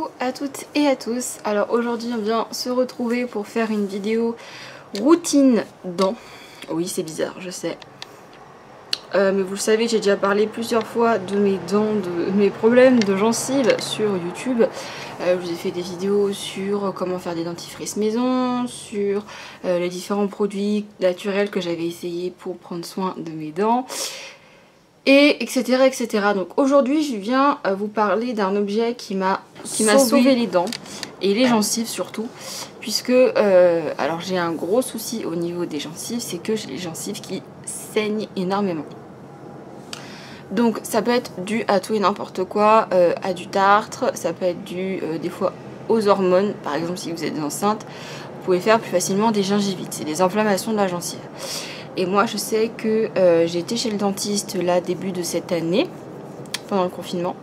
Coucou à toutes et à tous. Alors aujourd'hui on vient se retrouver pour faire une vidéo routine dents. Oui, c'est bizarre, je sais. Mais vous le savez, j'ai déjà parlé plusieurs fois de mes dents, de mes problèmes de gencives sur YouTube. Je vous ai fait des vidéos sur comment faire des dentifrices maison, sur les différents produits naturels que j'avais essayé pour prendre soin de mes dents. Et etc etc. Donc aujourd'hui je viens vous parler d'un objet qui m'a sauvé les dents et les gencives surtout, puisque alors j'ai un gros souci au niveau des gencives, c'est que j'ai les gencives qui saignent énormément. Donc ça peut être dû à tout et n'importe quoi, à du tartre, ça peut être dû des fois aux hormones. Par exemple, si vous êtes enceinte, vous pouvez faire plus facilement des gingivites, c'est des inflammations de la gencive. Et moi je sais que j'ai été chez le dentiste là début de cette année, pendant le confinement,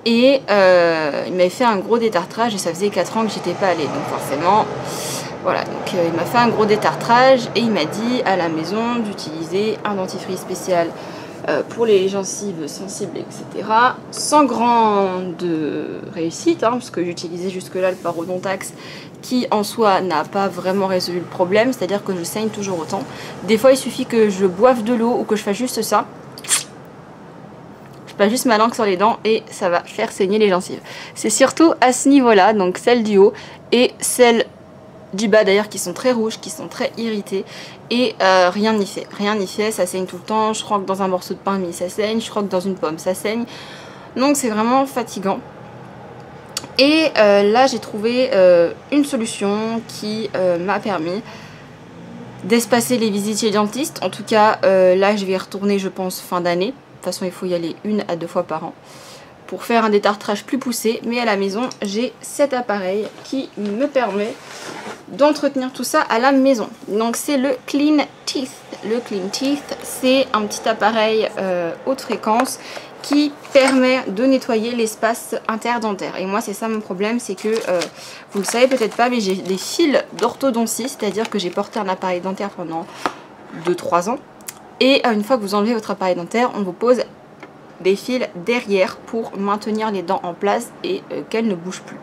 et il m'avait fait un gros détartrage et ça faisait 4 ans que j'étais pas allée, donc forcément voilà, donc il m'a fait un gros détartrage et il m'a dit à la maison d'utiliser un dentifrice spécial pour les gencives sensibles, etc. Sans grande réussite, hein, parce que j'utilisais jusque là le parodontax qui en soi n'a pas vraiment résolu le problème, c'est-à-dire que je saigne toujours autant. Des fois il suffit que je boive de l'eau ou que je fasse juste ça, je passe juste ma langue sur les dents et ça va faire saigner les gencives. C'est surtout à ce niveau-là, donc celle du haut et celle du bas d'ailleurs, qui sont très rouges, qui sont très irritées, et rien n'y fait, ça saigne tout le temps. Je croque dans un morceau de pain mais ça saigne, je croque dans une pomme, ça saigne, donc c'est vraiment fatigant. Et là j'ai trouvé une solution qui m'a permis d'espacer les visites chez le dentiste. En tout cas là je vais y retourner, je pense, fin d'année. De toute façon il faut y aller 1 à 2 fois par an pour faire un détartrage plus poussé, mais à la maison j'ai cet appareil qui me permet d'entretenir tout ça à la maison. Donc c'est le Clean Teeth. Le Clean Teeth, c'est un petit appareil haute fréquence qui permet de nettoyer l'espace interdentaire. Et moi c'est ça mon problème, c'est que vous le savez peut-être pas, mais j'ai des fils d'orthodontie, c'est-à-dire que j'ai porté un appareil dentaire pendant 2-3 ans, et une fois que vous enlevez votre appareil dentaire, on vous pose des fils derrière pour maintenir les dents en place et qu'elles ne bougent plus.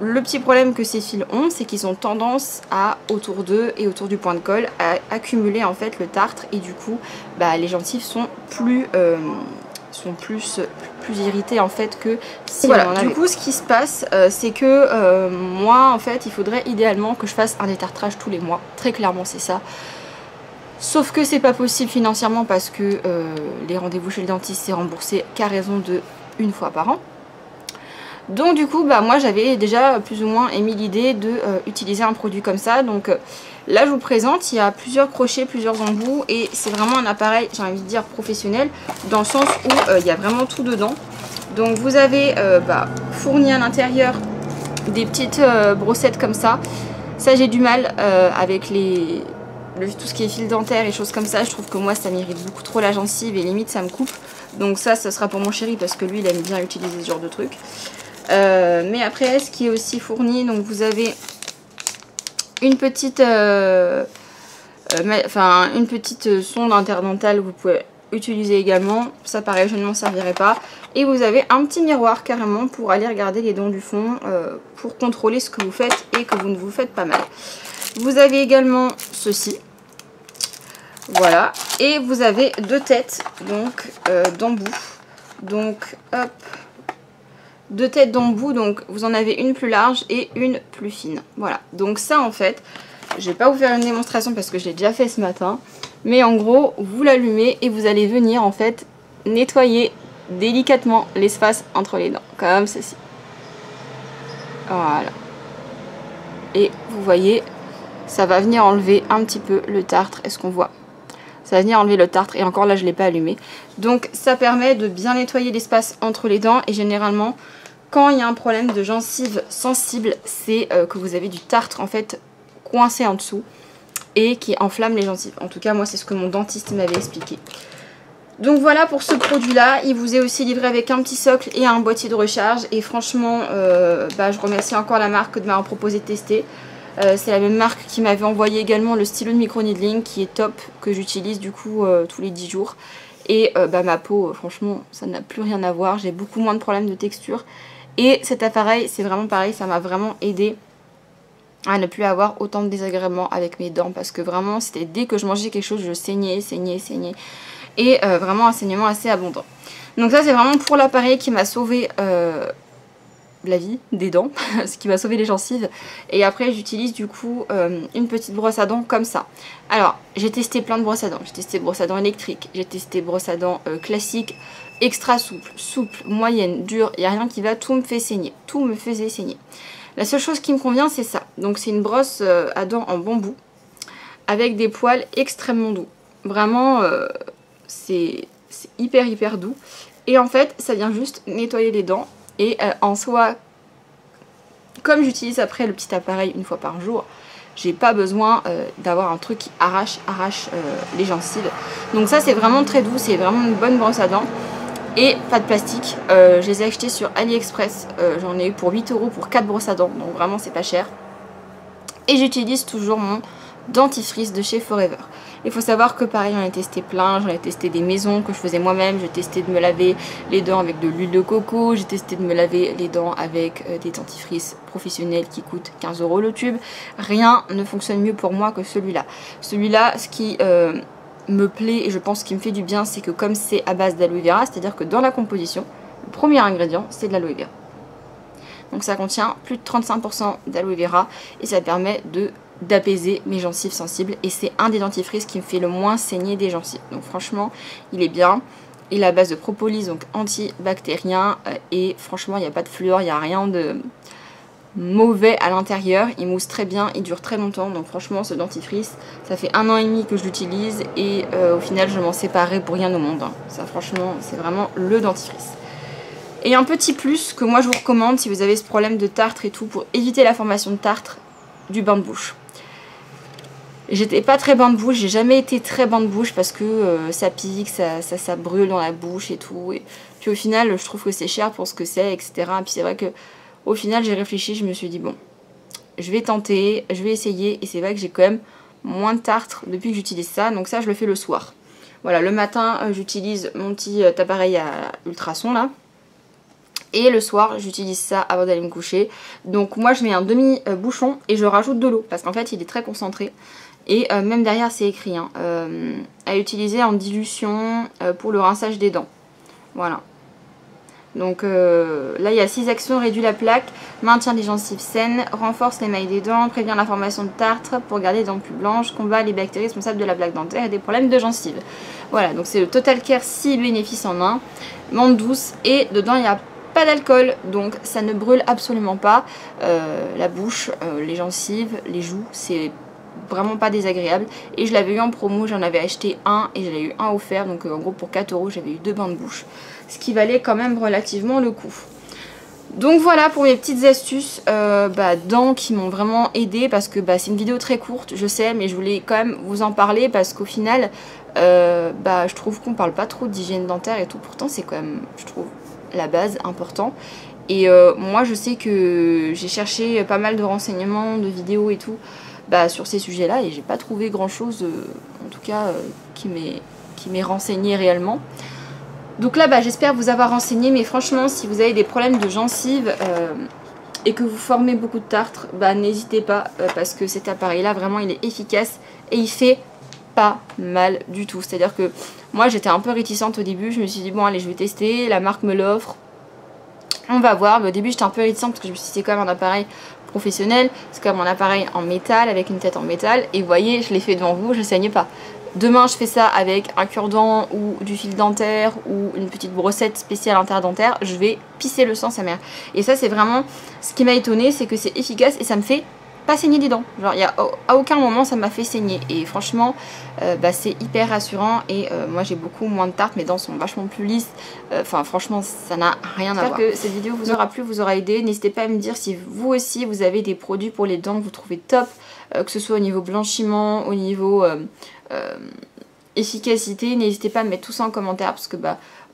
Le petit problème que ces fils ont, c'est qu'ils ont tendance à, autour d'eux et autour du point de colle, à accumuler en fait le tartre, et du coup les gencives sont plus irritées en fait que si voilà. Du coup ce qui se passe c'est que moi en fait il faudrait idéalement que je fasse un détartrage tous les mois, très clairement c'est ça. Sauf que c'est pas possible financièrement parce que les rendez-vous chez le dentiste c'est remboursé qu'à raison de 1 fois par an. Donc du coup moi j'avais déjà plus ou moins émis l'idée de utiliser un produit comme ça. Donc là je vous présente, il y a plusieurs crochets, plusieurs embouts, et c'est vraiment un appareil, j'ai envie de dire professionnel, dans le sens où il y a vraiment tout dedans. Donc vous avez fourni à l'intérieur des petites brossettes comme ça. Ça j'ai du mal avec tout ce qui est fil dentaire et choses comme ça. Je trouve que moi ça m'irrite beaucoup trop la gencive et limite ça me coupe. Donc ça sera pour mon chéri parce que lui il aime bien utiliser ce genre de truc. Mais après ce qui est aussi fourni, donc vous avez une petite sonde interdentale que vous pouvez utiliser également. Ça pareil, je ne m'en servirai pas. Et vous avez un petit miroir carrément pour aller regarder les dents du fond, pour contrôler ce que vous faites et que vous ne vous faites pas mal. Vous avez également ceci, voilà, et vous avez 2 têtes donc d'embout, donc hop, 2 têtes d'embout, donc vous en avez une plus large et une plus fine, voilà. Donc ça en fait, je vais pas vous faire une démonstration parce que je l'ai déjà fait ce matin, mais en gros vous l'allumez et vous allez venir en fait nettoyer délicatement l'espace entre les dents, comme ceci, voilà, et vous voyez, ça va venir enlever un petit peu le tartre. Est-ce qu'on voit? Ça va venir enlever le tartre, et encore là je ne l'ai pas allumé. Donc ça permet de bien nettoyer l'espace entre les dents, et généralement quand il y a un problème de gencive sensible, c'est que vous avez du tartre en fait coincé en dessous et qui enflamme les gencives. En tout cas moi c'est ce que mon dentiste m'avait expliqué. Donc voilà pour ce produit là, il vous est aussi livré avec un petit socle et un boîtier de recharge, et franchement je remercie encore la marque de m'avoir proposé de tester. C'est la même marque qui m'avait envoyé également le stylo de micro-needling qui est top, que j'utilise du coup tous les 10 jours. Et ma peau, franchement, ça n'a plus rien à voir. J'ai beaucoup moins de problèmes de texture. Et cet appareil, c'est vraiment pareil, ça m'a vraiment aidé à ne plus avoir autant de désagréments avec mes dents, parce que vraiment c'était dès que je mangeais quelque chose, je saignais, et vraiment un saignement assez abondant. Donc ça c'est vraiment pour l'appareil qui m'a sauvé la vie des dents, ce qui m'a sauvé les gencives. Et après j'utilise du coup une petite brosse à dents comme ça. Alors j'ai testé plein de brosses à dents, j'ai testé brosse à dents électrique, j'ai testé brosse à dents classique, extra souple, moyenne, dure, il n'y a rien qui va, tout me fait saigner, tout me faisait saigner. La seule chose qui me convient c'est ça, donc c'est une brosse à dents en bambou avec des poils extrêmement doux. Vraiment c'est hyper doux, et en fait ça vient juste nettoyer les dents. Et en soi, comme j'utilise après le petit appareil une fois par jour, j'ai pas besoin d'avoir un truc qui arrache les gencives. Donc ça c'est vraiment très doux, c'est vraiment une bonne brosse à dents. Et pas de plastique, je les ai achetés sur AliExpress, j'en ai eu pour 8 € pour 4 brosses à dents, donc vraiment c'est pas cher. Et j'utilise toujours mon dentifrice de chez Forever. Il faut savoir que pareil, j'en ai testé plein, j'en ai testé des maisons que je faisais moi-même, j'ai testé de me laver les dents avec de l'huile de coco, j'ai testé de me laver les dents avec des dentifrices professionnels qui coûtent 15 € le tube. Rien ne fonctionne mieux pour moi que celui-là. Celui-là, ce qui me plaît et je pense qui me fait du bien, c'est que comme c'est à base d'aloe vera, c'est-à-dire que dans la composition, le premier ingrédient, c'est de l'aloe vera. Donc ça contient plus de 35% d'aloe vera et ça permet d'apaiser mes gencives sensibles, et c'est un des dentifrices qui me fait le moins saigner des gencives. Donc franchement il est bien, il est à base de propolis, donc antibactérien, et franchement il n'y a pas de fluor, il n'y a rien de mauvais à l'intérieur, il mousse très bien, il dure très longtemps. Donc franchement ce dentifrice, ça fait 1 an et demi que je l'utilise, et au final je m'en séparais pour rien au monde, hein. Ça franchement c'est vraiment le dentifrice. Et un petit plus que moi je vous recommande si vous avez ce problème de tartre et tout, pour éviter la formation de tartre, du bain de bouche. J'étais pas très bain de bouche, j'ai jamais été très bain de bouche parce que ça pique, ça brûle dans la bouche et tout. Et puis au final, je trouve que c'est cher pour ce que c'est, etc. Et puis c'est vrai que au final, j'ai réfléchi, je me suis dit bon, je vais tenter, je vais essayer. Et c'est vrai que j'ai quand même moins de tartre depuis que j'utilise ça. Donc ça, je le fais le soir. Voilà, le matin, j'utilise mon petit appareil à ultrasons là. Et le soir, j'utilise ça avant d'aller me coucher. Donc moi, je mets un demi-bouchon et je rajoute de l'eau parce qu'en fait, il est très concentré. Et même derrière c'est écrit hein, à utiliser en dilution pour le rinçage des dents. Voilà. Donc là il y a 6 actions: réduit la plaque, maintient les gencives saines, renforce l'émail des dents, prévient la formation de tartre pour garder les dents plus blanches, combat les bactéries responsables de la plaque dentaire et des problèmes de gencives. Voilà, donc c'est le Total Care 6 bénéfices en un, menthe douce, et dedans il n'y a pas d'alcool, donc ça ne brûle absolument pas la bouche, les gencives, les joues, c'est vraiment pas désagréable. Et je l'avais eu en promo, j'en avais acheté un et j'en ai eu un offert, donc en gros pour 4 € j'avais eu 2 bains de bouche, ce qui valait quand même relativement le coup. Donc voilà pour mes petites astuces dents qui m'ont vraiment aidé, parce que c'est une vidéo très courte, je sais, mais je voulais quand même vous en parler parce qu'au final je trouve qu'on parle pas trop d'hygiène dentaire et tout, pourtant c'est quand même, je trouve, la base, important. Et moi je sais que j'ai cherché pas mal de renseignements, de vidéos et tout sur ces sujets là, et j'ai pas trouvé grand chose en tout cas qui m'ait renseigné réellement. Donc là j'espère vous avoir renseigné, mais franchement si vous avez des problèmes de gencives et que vous formez beaucoup de tartre, n'hésitez pas parce que cet appareil là vraiment il est efficace et il fait pas mal du tout. C'est à dire que moi j'étais un peu réticente au début, je me suis dit bon allez je vais tester, la marque me l'offre, on va voir. Mais au début j'étais un peu réticente parce que je me suis dit c'est quand même un appareil professionnel, c'est quand même un appareil en métal avec une tête en métal, et vous voyez je l'ai fait devant vous, je saigne pas. Demain je fais ça avec un cure-dent ou du fil dentaire ou une petite brossette spéciale interdentaire, je vais pisser le sang sa mère. Et ça c'est vraiment ce qui m'a étonnée, c'est que c'est efficace et ça me fait pas saigner des dents. Genre à aucun moment ça m'a fait saigner, et franchement c'est hyper rassurant. Et moi j'ai beaucoup moins de tartre, mes dents sont vachement plus lisses, enfin franchement ça n'a rien à voir. J'espère que cette vidéo vous aura plu, vous aura aidé. N'hésitez pas à me dire si vous aussi vous avez des produits pour les dents que vous trouvez top, que ce soit au niveau blanchiment, au niveau efficacité. N'hésitez pas à me mettre tout ça en commentaire, parce que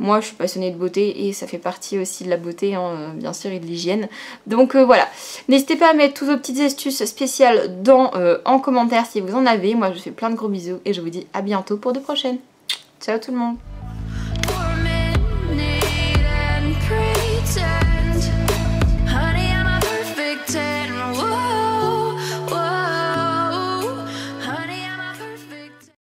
moi je suis passionnée de beauté et ça fait partie aussi de la beauté hein, bien sûr, et de l'hygiène. Donc voilà, n'hésitez pas à mettre toutes vos petites astuces spéciales en commentaire si vous en avez. Moi je vous fais plein de gros bisous et je vous dis à bientôt pour de prochaines. Ciao tout le monde.